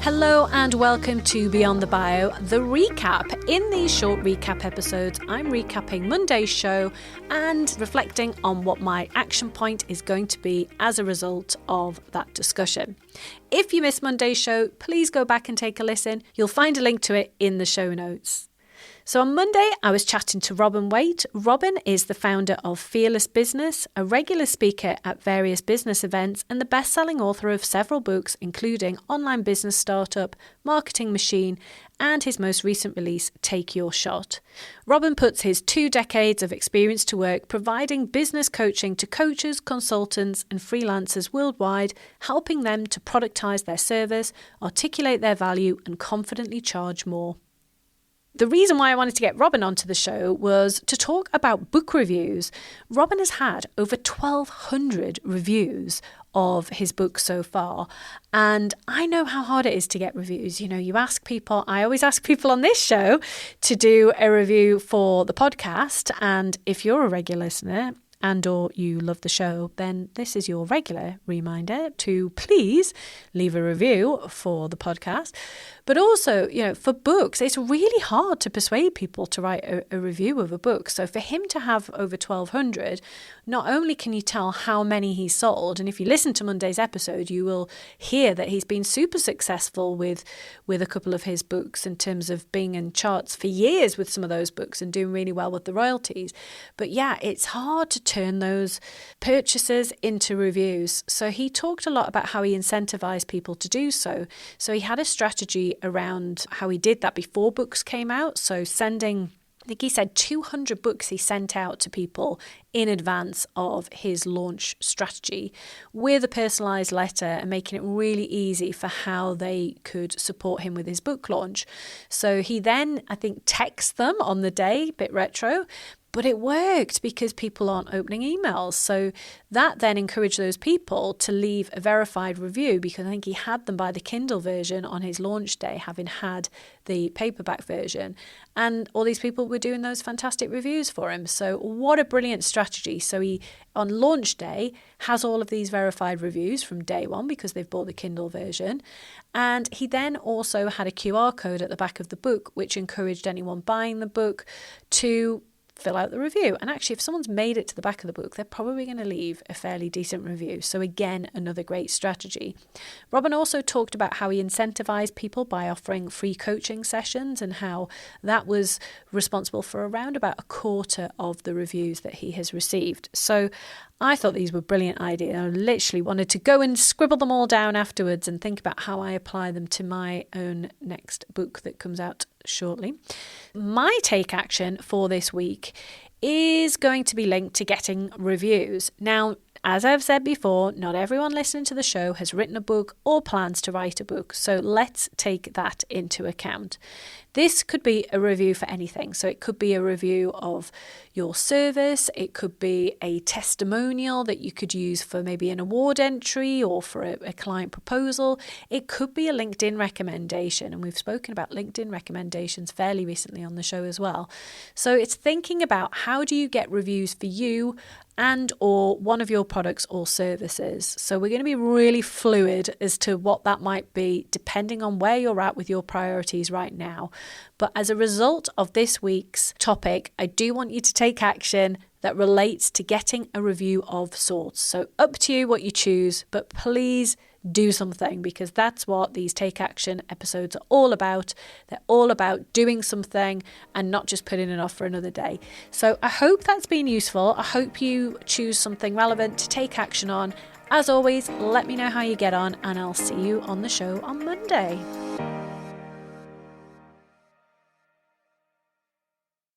Hello and welcome to Beyond the Bio, the recap. In these short recap episodes, I'm recapping Monday's show and reflecting on what my action point is going to be as a result of that discussion. If you missed Monday's show, please go back and take a listen. You'll find a link to it in the show notes. So on Monday, I was chatting to Robin Waite. Robin is the founder of Fearless Business, a regular speaker at various business events, and the best-selling author of several books, including Online Business Startup, Marketing Machine, and his most recent release, Take Your Shot. Robin puts his 2 decades of experience to work providing business coaching to coaches, consultants, and freelancers worldwide, helping them to productize their service, articulate their value, and confidently charge more. The reason why I wanted to get Robin onto the show was to talk about book reviews. Robin has had over 1,200 reviews of his book so far. And I know how hard it is to get reviews. You know, you ask people, I always ask people on this show to do a review for the podcast. And if you're a regular listener and or you love the show, then this is your regular reminder to please leave a review for the podcast. But also, you know, for books, it's really hard to persuade people to write a review of a book. So for him to have over 1,200, not only can you tell how many he sold, and if you listen to Monday's episode, you will hear that he's been super successful with a couple of his books in terms of being in charts for years with some of those books and doing really well with the royalties. But yeah, it's hard to turn those purchases into reviews. So he talked a lot about how he incentivized people to do so. So he had a strategy around how he did that before books came out. So sending, I think he said 200 books he sent out to people in advance of his launch strategy with a personalized letter and making it really easy for how they could support him with his book launch. So he then, I think, texts them on the day, bit retro, but it worked because people aren't opening emails. So that then encouraged those people to leave a verified review, because I think he had them by the Kindle version on his launch day, having had the paperback version. And all these people were doing those fantastic reviews for him. So what a brilliant strategy. So he, on launch day, has all of these verified reviews from day one because they've bought the Kindle version. And he then also had a QR code at the back of the book, which encouraged anyone buying the book to fill out the review. And actually, if someone's made it to the back of the book, they're probably going to leave a fairly decent review. So again, another great strategy. Robin also talked about how he incentivized people by offering free coaching sessions and how that was responsible for around about a quarter of the reviews that he has received. So I thought these were brilliant ideas. I literally wanted to go and scribble them all down afterwards and think about how I apply them to my own next book that comes out shortly. My take action for this week is going to be linked to getting reviews. Now, as I've said before, not everyone listening to the show has written a book or plans to write a book. So let's take that into account. This could be a review for anything. So it could be a review of your service. It could be a testimonial that you could use for maybe an award entry or for a client proposal. It could be a LinkedIn recommendation. And we've spoken about LinkedIn recommendations fairly recently on the show as well. So it's thinking about how do you get reviews for you and or one of your products or services. So we're going to be really fluid as to what that might be depending on where you're at with your priorities right now. But as a result of this week's topic, I do want you to take action that relates to getting a review of sorts. So up to you what you choose, but please do something, because that's what these take action episodes are all about. They're all about doing something and not just putting it off for another day. So I hope that's been useful. I hope you choose something relevant to take action on. As always, let me know how you get on, and I'll see you on the show on Monday.